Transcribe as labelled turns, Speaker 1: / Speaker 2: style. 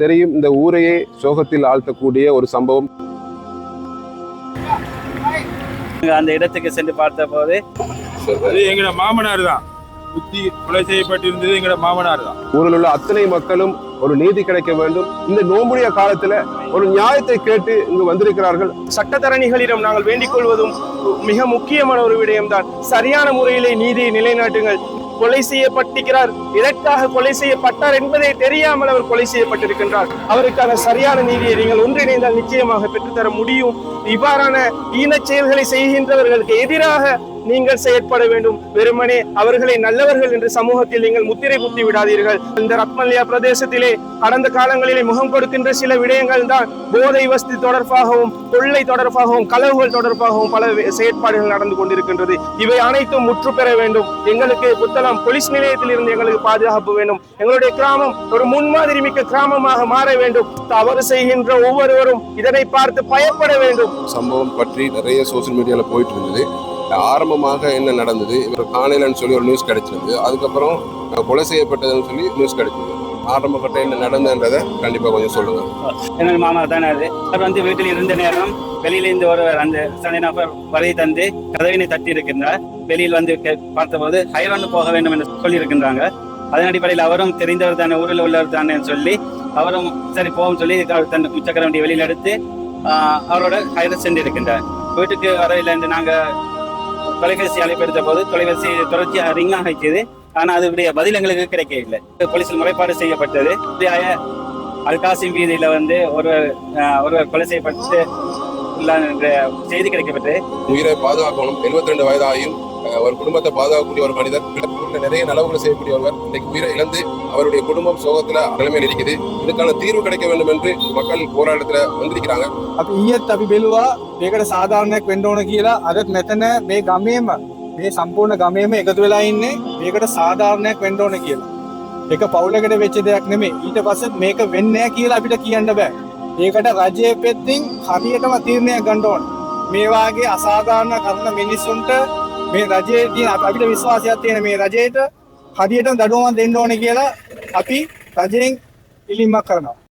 Speaker 1: தெரியும், இந்த ஊரையே சோகத்தில் ஆழ்த்தக்கூடிய ஒரு சம்பவம்.
Speaker 2: அந்த இடத்துக்கு சென்று பார்த்த போது
Speaker 3: எங்களோட மாமனார் தான் புத்தி கொலை செய்யப்பட்டிருந்தது. எங்களோட மாமனார் தான்.
Speaker 1: ஊரில் உள்ள அத்தனை மக்களும் ஒரு நீதி கிடைக்க வேண்டும். இந்த நோம்புடைய காலத்துல ஒரு நியாயத்தை கேட்டு இங்கு வந்திருக்கிறார்கள்.
Speaker 4: சட்டத்தரணிகளிடம் நாங்கள் வேண்டிக் கொள்வதும் மிக முக்கியமான ஒரு விடயம்தான். சரியான முறையிலே நீதியை நிலைநாட்டுங்கள். கொலை செய்யப்பட்டிருக்கிறார், எதற்காக கொலை செய்யப்பட்டார் என்பதை தெரியாமல் அவர் கொலை செய்யப்பட்டிருக்கின்றார். அவருக்கான சரியான நீதியை நீங்கள் ஒன்றிணைந்தால் நிச்சயமாக பெற்றுத்தர முடியும். இவ்வாறான ஈனச் செயல்களை செய்கின்றவர்களுக்கு எதிராக நீங்கள் செயற்பட வேண்டும். வெறுமனே அவர்களை நல்லவர்கள் என்று சமூகத்தில் நீங்கள் முத்திரை குத்தி விடாதீர்கள். இந்த ரத்மல்யா பிரதேசத்திலே கடந்த காலங்களிலே முகம் கொடுக்கின்ற சில விடயங்கள் தான் போதை வஸ்து தொடர்பாகவும் கொள்ளை தொடர்பாகவும் களவுகள் தொடர்பாகவும் பல செயற்பாடுகள் நடந்து கொண்டிருக்கின்றது. இவை அனைத்தும் முற்று பெற வேண்டும். எங்களுக்கு புத்தளம் போலீஸ் நிலையத்தில் இருந்து எங்களுக்கு பாதுகாப்பு வேண்டும். எங்களுடைய கிராமம் ஒரு முன்மாதிரி மிக்க கிராமமாக மாற வேண்டும். தவறு செய்கின்ற ஒவ்வொருவரும் இதனை பார்த்து பயப்பட வேண்டும்.
Speaker 1: சம்பவம் பற்றி நிறைய சோசியல் மீடியால போயிட்டு இருந்தது. ஆரம்பமாக என்ன நடந்தது, இவர் காணலன்னு சொல்லி ஒரு நியூஸ் கிடைச்சிருந்தது. அதுக்கப்புறம் கொலை செய்யப்பட்டதுன்னு சொல்லி நியூஸ் கிடைச்சது. ஆரம்ப கட்ட என்ன நடந்ததுன்றதை கண்டிப்பா கொஞ்சம் சொல்லுங்க.
Speaker 2: என்னோட மாமா தானே அது. அவர் வந்து வீட்டில் இருந்த நேரம் வெளியிலிருந்து ஒருவர் அந்த சண்டை நபர் வரை தந்து கதவினை தட்டி இருக்கின்றார். வெளியில் வந்து பார்த்தபோது ஹைரான் போக வேண்டும் என்று சொல்லி இருக்கின்றாங்க. அதன் அடிப்படையில் அவரும் தெரிந்தவர் தானே, ஊரில் உள்ளவர் தானே சொல்லி அவரும் சரி போகும் சொல்லி தன் முச்சக்கர வண்டி வெளியில் எடுத்து அவரோட ஹைரன் சென்றிருக்கின்றார். வீட்டுக்கு வரையில் என்று நாங்கள் தொலைபேசி அழைப்பு எடுத்த போது தொலைபேசி தொடர்ச்சியாக ரிங் ஆகிச்சது. ஆனால் அதனுடைய பதில் எங்களுக்கு கிடைக்கவில்லை. போலீசில் முறைப்பாடு செய்யப்பட்டது. அல்காசிம் வீதியில வந்து ஒருவர் கொலை செய்யப்பட்டு என்ற செய்தி கிடைக்கப்பட்டது.
Speaker 1: உயிரை பாதுகாக்கணும். 72 வயதாகியும் ஒரு குடும்பத்தை பாதுகாக்கக்கூடிய ஒரு மனிதர், நிறைய நலவுகளை செய்யக்கூடிய ஒருவர் இன்னைக்கு உயிரை இழந்து அவருடைய குடும்பம் சோகத்துல நிலைமையில் இருக்குது. இதுக்கான தீர்வு கிடைக்க வேண்டும் என்று மக்கள் போராட்டத்துல வந்திருக்கிறாங்க.
Speaker 5: අපි ඊයේත් අපි බැලුවා මේකට සාධාරණයක් වෙන්න ඕන කියලා. අදත් මෙතන මේ ගමේම මේ සම්පූර්ණ ගමේම එකතු වෙලා ඉන්නේ මේකට සාධාරණයක් වෙන්න ඕන කියලා. ඒක පවුලකට වෙච්ච දෙයක් නෙමෙයි. ඊට පස්සේ මේක වෙන්නේ නැහැ කියලා අපිට කියන්න බෑ. ඒකට රජයේ පැත්තෙන් හරියටම තීරණයක් ගන්න ඕන. මේ වාගේ අසාධාරණ කරන මිනිස්සුන්ට මේ රජයේ තියෙන අපිට විශ්වාසයක් තියෙන මේ රජයට හරියටම දඩුවමක් දෙන්න ඕනේ කියලා අපි රජයෙන් ඉල්ලීමක් කරනවා.